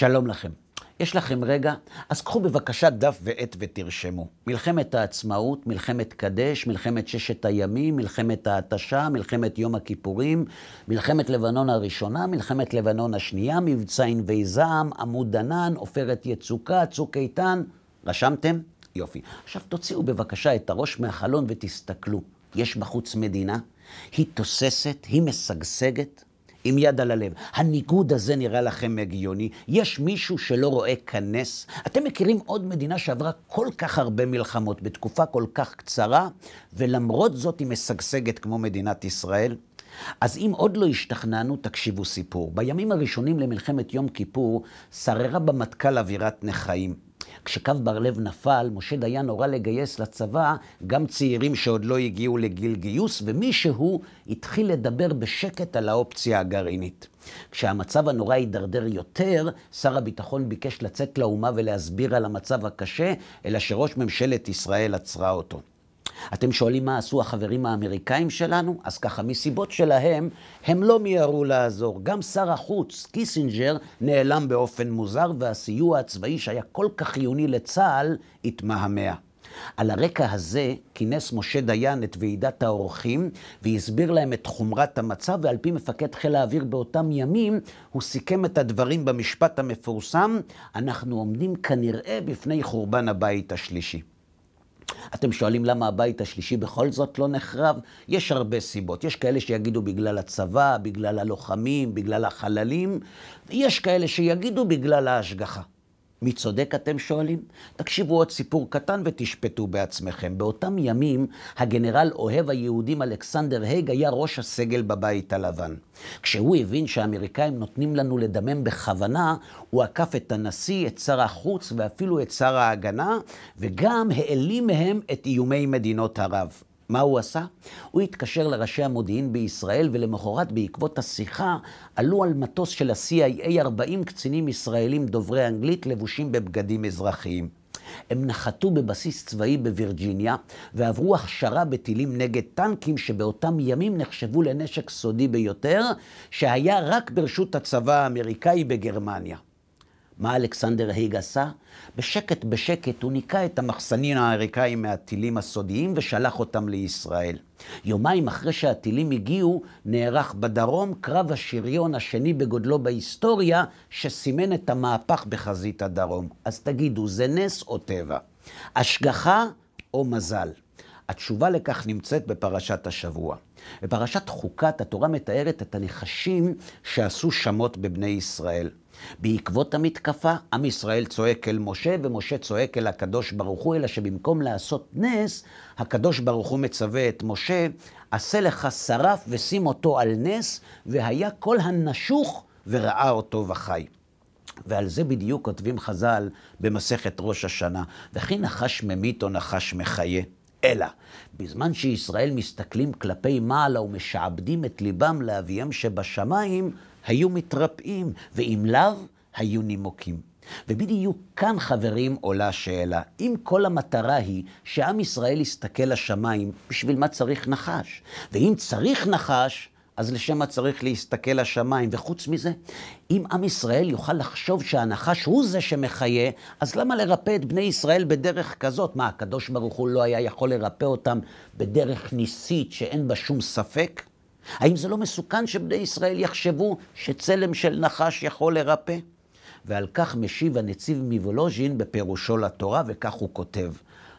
שלום לכם. יש לכם רגע? אז קחו בבקשה דף ועט ותרשמו. מלחמת העצמאות, מלחמת קדש, מלחמת ששת הימים, מלחמת ההתשה, מלחמת יום הכיפורים, מלחמת לבנון הראשונה, מלחמת לבנון השנייה, מבצע ענבי זעם, עמוד ענן, עופרת יצוקה, צוק איתן. רשמתם? יופי. עכשיו תוציאו בבקשה את הראש מהחלון ותסתכלו. יש בחוץ מדינה, היא תוססת, היא משגשגת. עם יד על הלב. הניגוד הזה נראה לכם הגיוני. יש מישהו שלא רואה כנס. אתם מכירים עוד מדינה שעברה כל כך הרבה מלחמות בתקופה כל כך קצרה, ולמרות זאת היא משגשגת כמו מדינת ישראל? אז אם עוד לא השתכנענו, תקשיבו סיפור. בימים הראשונים למלחמת יום כיפור, שררה במטכ"ל אווירת נחיים. כשקו בר לב נפל, משה דיין הורה לגייס לצבא גם צעירים שעוד לא הגיעו לגיל גיוס, ומישהו התחיל לדבר בשקט על האופציה הגרעינית. כשהמצב הנורא הידרדר יותר, שר הביטחון ביקש לצאת לאומה ולהסביר על המצב הקשה, אלא שראש ממשלת ישראל עצרה אותו. אתם שואלים מה עשו החברים האמריקאים שלנו? אז ככה, מסיבות שלהם, הם לא מיהרו לעזור. גם שר החוץ, קיסינג'ר, נעלם באופן מוזר, והסיוע הצבאי שהיה כל כך חיוני לצה"ל, התמהמה. על הרקע הזה כינס משה דיין את ועידת האורחים, והסביר להם את חומרת המצב, ועל פי מפקד חיל האוויר באותם ימים, הוא סיכם את הדברים במשפט המפורסם, אנחנו עומדים כנראה בפני חורבן הבית השלישי. אתם שואלים למה הבית השלישי בכל זאת לא נחרב? יש הרבה סיבות. יש כאלה שיגידו בגלל הצבא, בגלל הלוחמים, בגלל החללים. יש כאלה שיגידו בגלל ההשגחה. מי צודק אתם שואלים? תקשיבו עוד סיפור קטן ותשפטו בעצמכם. באותם ימים הגנרל אוהב היהודים אלכסנדר הייג היה ראש הסגל בבית הלבן. כשהוא הבין שהאמריקאים נותנים לנו לדמם בכוונה, הוא עקף את הנשיא, את שר החוץ ואפילו את שר ההגנה, וגם העלים מהם את איומי מדינות ערב. מה הוא עשה? הוא התקשר לראשי המודיעין בישראל, ולמחרת בעקבות השיחה עלו על מטוס של ה-CIA 40 קצינים ישראלים דוברי אנגלית לבושים בבגדים אזרחיים. הם נחתו בבסיס צבאי בווירג'יניה ועברו הכשרה בטילים נגד טנקים שבאותם ימים נחשבו לנשק סודי ביותר, שהיה רק ברשות הצבא האמריקאי בגרמניה. מה אלכסנדר הייג עשה? בשקט הוא ניקה את המחסנים האמריקאים מהטילים הסודיים ושלח אותם לישראל. יומיים אחרי שהטילים הגיעו, נערך בדרום קרב השריון השני בגודלו בהיסטוריה, שסימן את המהפך בחזית הדרום. אז תגידו, זה נס או טבע? השגחה או מזל? התשובה לכך נמצאת בפרשת השבוע. בפרשת חוקת התורה מתארת את הנחשים שעשו שמות בבני ישראל. בעקבות המתקפה, עם ישראל צועק אל משה, ומשה צועק אל הקדוש ברוך הוא, אלא שבמקום לעשות נס, הקדוש ברוך הוא מצווה את משה, עשה לך שרף ושים אותו על נס, והיה כל הנשוך וראה אותו וחי. ועל זה בדיוק כותבים חז"ל במסכת ראש השנה, וכי נחש ממית או נחש מחיה? אלא, בזמן שישראל מסתכלים כלפי מעלה ומשעבדים את ליבם לאביהם שבשמיים, היו מתרפאים, ואם לאו, היו נימוקים. ובדיוק כאן, חברים, עולה שאלה. אם כל המטרה היא שעם ישראל יסתכל לשמיים, בשביל מה צריך נחש? ואם צריך נחש, אז לשם מה צריך להסתכל לשמיים? וחוץ מזה, אם עם ישראל יוכל לחשוב שהנחש הוא זה שמחיה, אז למה לרפא את בני ישראל בדרך כזאת? מה, הקדוש ברוך הוא לא היה יכול לרפא אותם בדרך ניסית שאין בה שום ספק? האם זה לא מסוכן שבני ישראל יחשבו שצלם של נחש יכול לרפא? ועל כך משיב הנציב מוולוז'ין בפירושו לתורה, וכך הוא כותב: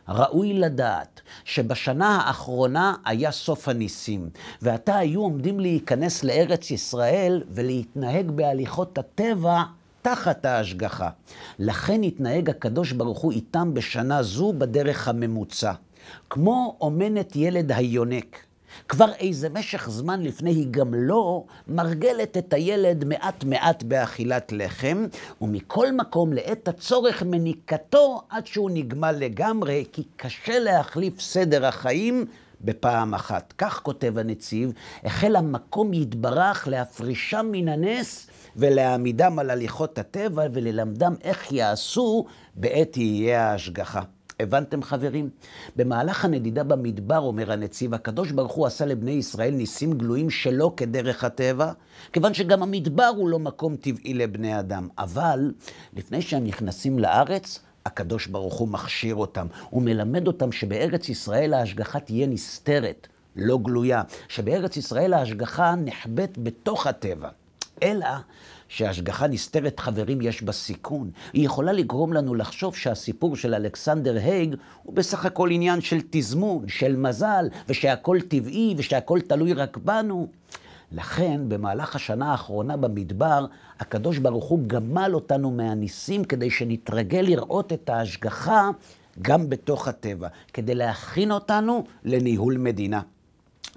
ראוי לדעת שבשנה האחרונה היה סוף הניסים, ועתה היו עומדים להיכנס לארץ ישראל ולהתנהג בהליכות הטבע תחת ההשגחה. לכן התנהג הקדוש ברוך הוא איתם בשנה זו בדרך הממוצע, כמו אומנת ילד היונק. כבר איזה משך זמן לפני היא גם לא מרגלת את הילד מעט מעט באכילת לחם, ומכל מקום לעת הצורך מניקתו עד שהוא נגמל לגמרי, כי קשה להחליף סדר החיים בפעם אחת. כך כותב הנציב, החל המקום יתברך להפרישם מן הנס ולהעמידם על הליכות הטבע וללמדם איך יעשו בעת יהיה ההשגחה. הבנתם חברים? במהלך הנדידה במדבר, אומר הנציב, הקדוש ברוך הוא עשה לבני ישראל ניסים גלויים שלא כדרך הטבע, כיוון שגם המדבר הוא לא מקום טבעי לבני אדם. אבל לפני שהם נכנסים לארץ, הקדוש ברוך הוא מכשיר אותם. הוא מלמד אותם שבארץ ישראל ההשגחה תהיה נסתרת, לא גלויה. שבארץ ישראל ההשגחה נחבאת בתוך הטבע. אלא שההשגחה נסתרת, חברים, יש בה סיכון. היא יכולה לגרום לנו לחשוב שהסיפור של אלכסנדר הייג הוא בסך הכל עניין של תזמון, של מזל, ושהכל טבעי ושהכל תלוי רק בנו. לכן, במהלך השנה האחרונה במדבר, הקדוש ברוך הוא גמל אותנו מהניסים כדי שנתרגל לראות את ההשגחה גם בתוך הטבע, כדי להכין אותנו לניהול מדינה.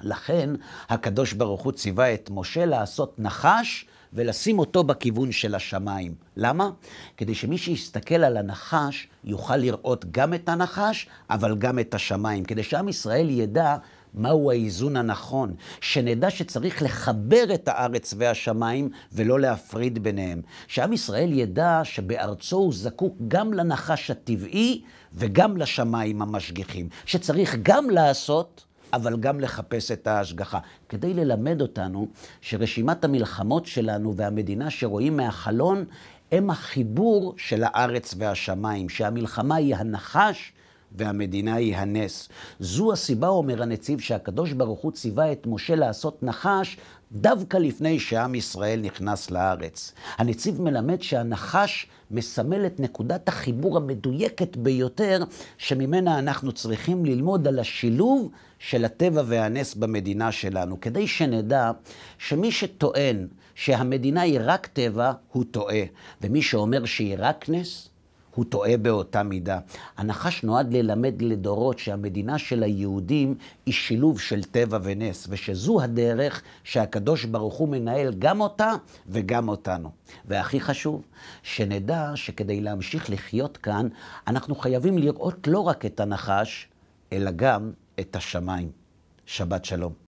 לכן, הקדוש ברוך הוא ציווה את משה לעשות נחש ולשים אותו בכיוון של השמיים. למה? כדי שמי שיסתכל על הנחש יוכל לראות גם את הנחש, אבל גם את השמיים. כדי שעם ישראל ידע מהו האיזון הנכון, שנדע שצריך לחבר את הארץ והשמיים ולא להפריד ביניהם. שעם ישראל ידע שבארצו הוא זקוק גם לנחש הטבעי וגם לשמיים המשגיחים. שצריך גם לעשות, אבל גם לחפש את ההשגחה. כדי ללמד אותנו שרשימת המלחמות שלנו והמדינה שרואים מהחלון הם החיבור של הארץ והשמיים. שהמלחמה היא הנחש והמדינה היא הנס. זו הסיבה, אומר הנציב, שהקדוש ברוך הוא ציווה את משה לעשות נחש דווקא לפני שעם ישראל נכנס לארץ. הנציב מלמד שהנחש מסמל את נקודת החיבור המדויקת ביותר שממנה אנחנו צריכים ללמוד על השילוב של הטבע והנס במדינה שלנו, כדי שנדע שמי שטוען שהמדינה היא רק טבע הוא טועה, ומי שאומר שהיא רק נס הוא טועה באותה מידה. הנחש נועד ללמד לדורות שהמדינה של היהודים היא שילוב של טבע ונס, ושזו הדרך שהקדוש ברוך הוא מנהל גם אותה וגם אותנו. והכי חשוב, שנדע שכדי להמשיך לחיות כאן, אנחנו חייבים לראות לא רק את הנחש, אלא גם את השמיים. שבת שלום.